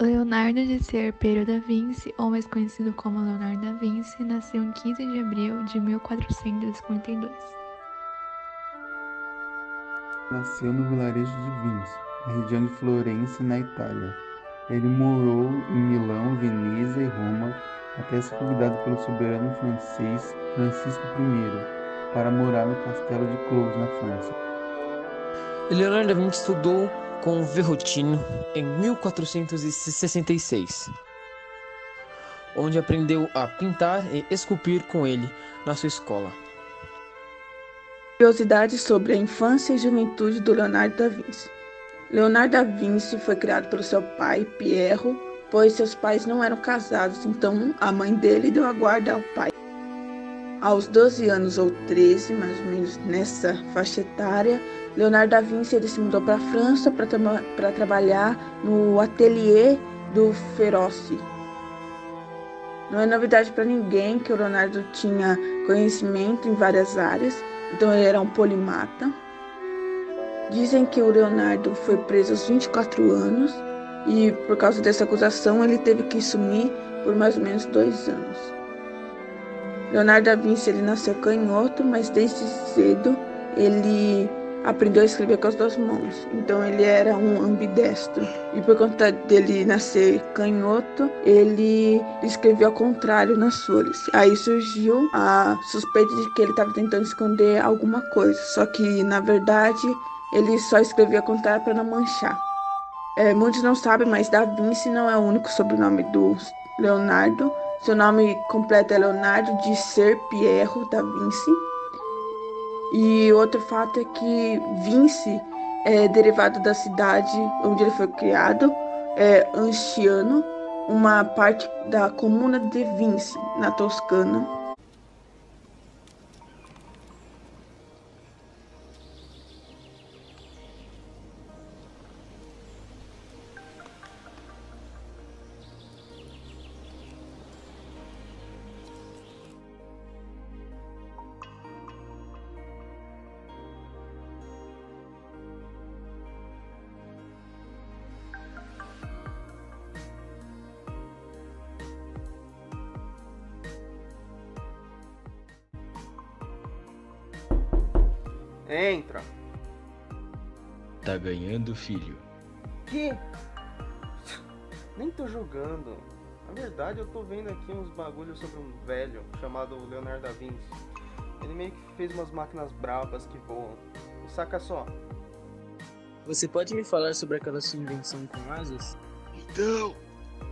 Leonardo de Serpero da Vinci, ou mais conhecido como Leonardo da Vinci, nasceu em 15 de abril de 1452. Nasceu no vilarejo de Vinci, na região de Florença, na Itália. Ele morou em Milão, Veneza e Roma até ser convidado pelo soberano francês Francisco I para morar no castelo de Clos, na França. Leonardo da Vinci estudou com Verrocchio em 1466, onde aprendeu a pintar e esculpir com ele na sua escola. Curiosidades sobre a infância e juventude do Leonardo da Vinci. Leonardo da Vinci foi criado pelo seu pai, Piero, pois seus pais não eram casados, então a mãe dele deu a guarda ao pai. Aos 12 anos ou 13, mais ou menos nessa faixa etária, Leonardo da Vinci ele se mudou para a França para trabalhar no ateliê do Ferrocci. Não é novidade para ninguém que o Leonardo tinha conhecimento em várias áreas, então ele era um polimata. Dizem que o Leonardo foi preso aos 24 anos e por causa dessa acusação ele teve que sumir por mais ou menos 2 anos. Leonardo da Vinci ele nasceu canhoto, mas desde cedo ele aprendeu a escrever com as 2 mãos, então ele era um ambidestro. E por conta dele nascer canhoto, ele escreveu ao contrário nas folhas. Aí surgiu a suspeita de que ele estava tentando esconder alguma coisa, só que na verdade ele só escrevia ao contrário para não manchar. Muitos não sabem, mas Da Vinci não é o único sobrenome do Leonardo. Seu nome completo é Leonardo de Serpiero da Vinci. E outro fato é que Vinci é derivado da cidade onde ele foi criado, Anciano, uma parte da comuna de Vinci, na Toscana. Entra. Tá ganhando, filho. Que? Nem tô jogando. Na verdade, eu tô vendo aqui uns bagulhos sobre um velho chamado Leonardo da Vinci. Ele meio que fez umas máquinas bravas que voam. E saca só. Você pode me falar sobre aquela sua invenção com asas? Então,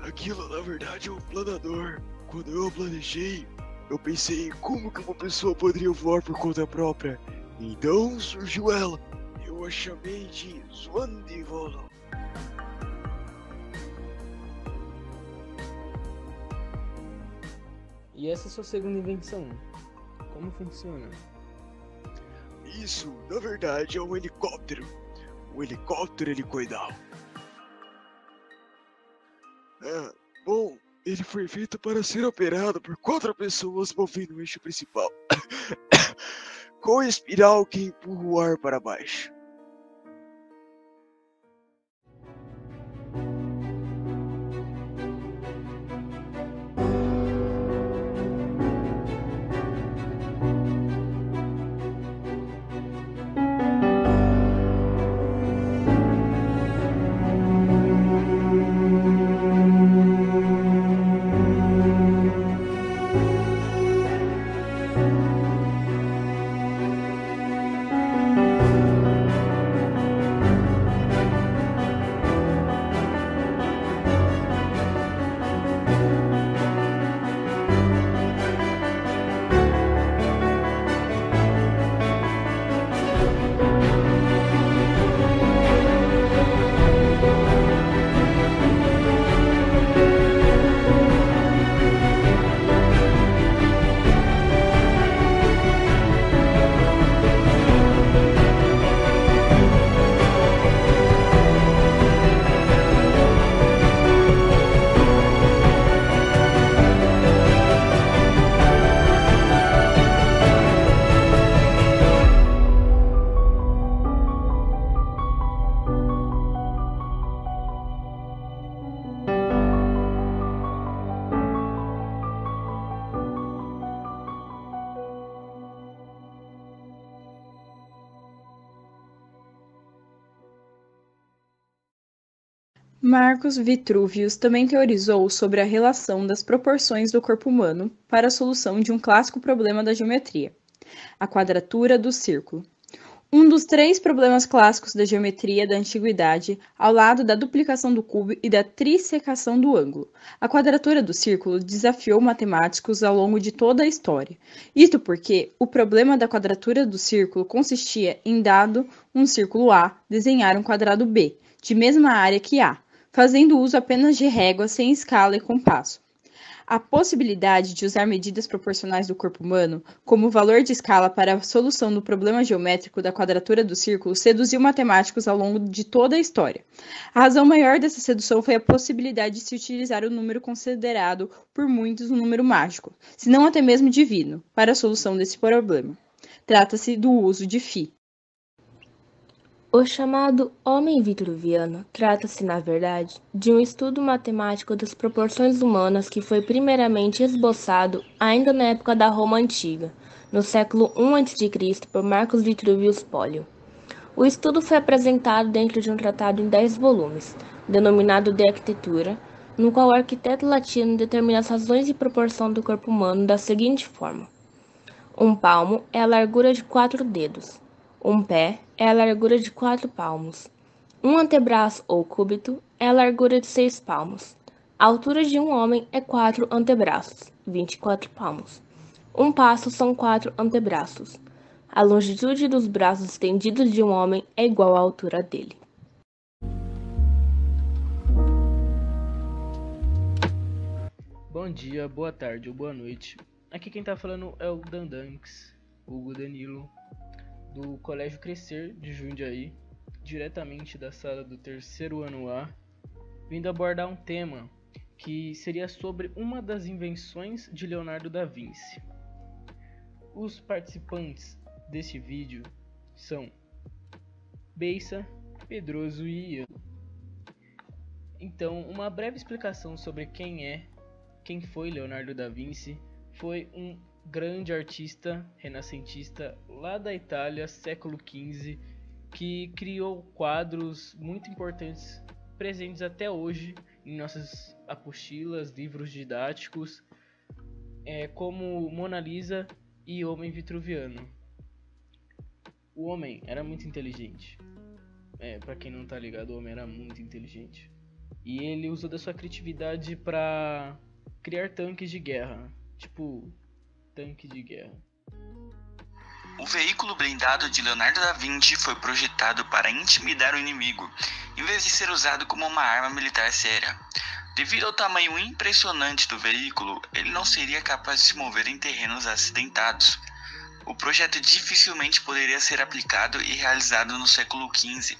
aquilo na verdade é um planador. Quando eu planejei, eu pensei em como que uma pessoa poderia voar por conta própria. Então surgiu ela. Eu a chamei de Zwandivolo. E essa é sua segunda invenção? Como funciona? Isso, na verdade, é um helicóptero. Um helicóptero helicoidal. Bom, ele foi feito para ser operado por 4 pessoas movendo o eixo principal. Com a espiral que empurra o ar para baixo. Marcus Vitruvius também teorizou sobre a relação das proporções do corpo humano para a solução de um clássico problema da geometria, a quadratura do círculo. Um dos 3 problemas clássicos da geometria da antiguidade, ao lado da duplicação do cubo e da trissecação do ângulo. A quadratura do círculo desafiou matemáticos ao longo de toda a história. Isto porque o problema da quadratura do círculo consistia em, dado um círculo A, desenhar um quadrado B, de mesma área que A, fazendo uso apenas de réguas sem escala e compasso. A possibilidade de usar medidas proporcionais do corpo humano como valor de escala para a solução do problema geométrico da quadratura do círculo seduziu matemáticos ao longo de toda a história. A razão maior dessa sedução foi a possibilidade de se utilizar o número considerado por muitos um número mágico, se não até mesmo divino, para a solução desse problema. Trata-se do uso de φ. O chamado homem vitruviano trata-se, na verdade, de um estudo matemático das proporções humanas que foi primeiramente esboçado ainda na época da Roma Antiga, no século I a.C., por Marcus Vitruvius Polio. O estudo foi apresentado dentro de um tratado em 10 volumes, denominado De Arquitectura, no qual o arquiteto latino determina as razões de proporção do corpo humano da seguinte forma: um palmo é a largura de 4 dedos. Um pé é a largura de 4 palmos. Um antebraço ou cúbito é a largura de 6 palmos. A altura de um homem é 4 antebraços, 24 palmos. Um passo são 4 antebraços. A longitude dos braços estendidos de um homem é igual à altura dele. Bom dia, boa tarde ou boa noite. Aqui quem tá falando é o Dandanks, Hugo Danilo, do Colégio Crescer de Jundiaí, diretamente da sala do 3º ano A, vindo abordar um tema que seria sobre uma das invenções de Leonardo da Vinci. Os participantes deste vídeo são Beissa, Pedroso e Ian. Então, uma breve explicação sobre quem foi Leonardo da Vinci. Foi um grande artista renascentista lá da Itália, século XV, que criou quadros muito importantes, presentes até hoje em nossas apostilas, livros didáticos, como Mona Lisa e Homem Vitruviano. O homem era muito inteligente. Para quem não tá ligado, o homem era muito inteligente. E ele usou da sua criatividade para criar tanques de guerra, tipo tanque de guerra. O veículo blindado de Leonardo da Vinci foi projetado para intimidar o inimigo, em vez de ser usado como uma arma militar séria. Devido ao tamanho impressionante do veículo, ele não seria capaz de se mover em terrenos acidentados. O projeto dificilmente poderia ser aplicado e realizado no século XV,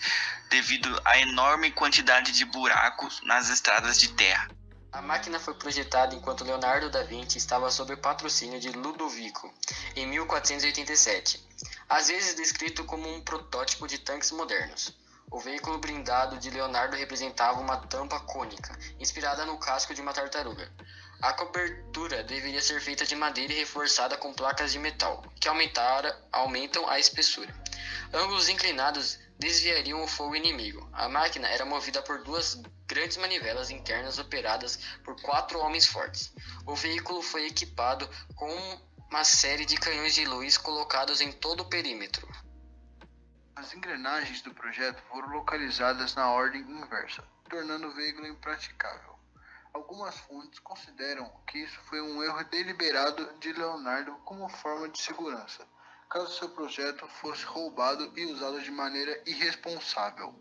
devido à enorme quantidade de buracos nas estradas de terra. A máquina foi projetada enquanto Leonardo da Vinci estava sob o patrocínio de Ludovico, em 1487, às vezes descrito como um protótipo de tanques modernos. O veículo blindado de Leonardo representava uma tampa cônica, inspirada no casco de uma tartaruga. A cobertura deveria ser feita de madeira e reforçada com placas de metal, que aumentam a espessura. Ângulos inclinados desviariam o fogo inimigo. A máquina era movida por 2 grandes manivelas internas operadas por 4 homens fortes. O veículo foi equipado com uma série de canhões de luz colocados em todo o perímetro. As engrenagens do projeto foram localizadas na ordem inversa, tornando o veículo impraticável. Algumas fontes consideram que isso foi um erro deliberado de Leonardo como forma de segurança, caso seu projeto fosse roubado e usado de maneira irresponsável.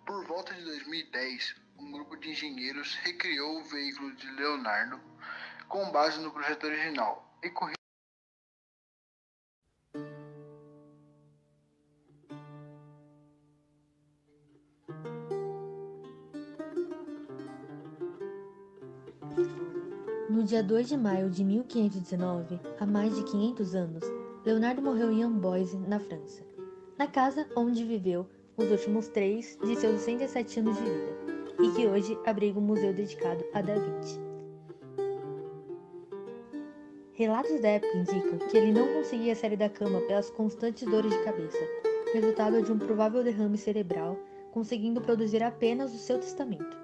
Por volta de 2010, um grupo de engenheiros recriou o veículo de Leonardo com base no projeto original e corrigiu. No dia 2 de maio de 1519, há mais de 500 anos, Leonardo morreu em Amboise, na França, na casa onde viveu os últimos 3 de seus 67 anos de vida, e que hoje abriga um museu dedicado a Da Vinci. Relatos da época indicam que ele não conseguia sair da cama pelas constantes dores de cabeça, resultado de um provável derrame cerebral conseguindo produzir apenas o seu testamento.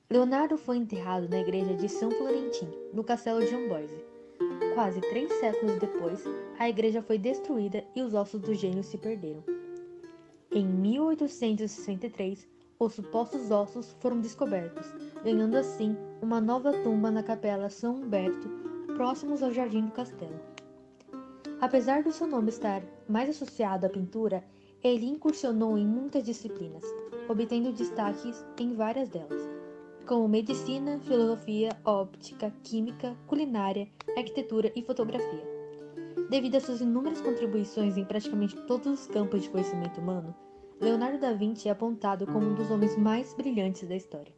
Leonardo foi enterrado na igreja de São Florentin, no castelo de Amboise. Quase 3 séculos depois, a igreja foi destruída e os ossos do gênio se perderam. Em 1863, os supostos ossos foram descobertos, ganhando assim uma nova tumba na Capela São Humberto, próximos ao jardim do castelo. Apesar do seu nome estar mais associado à pintura, ele incursionou em muitas disciplinas, obtendo destaques em várias delas, como medicina, filosofia, óptica, química, culinária, arquitetura e fotografia. Devido às suas inúmeras contribuições em praticamente todos os campos de conhecimento humano, Leonardo da Vinci é apontado como um dos homens mais brilhantes da história.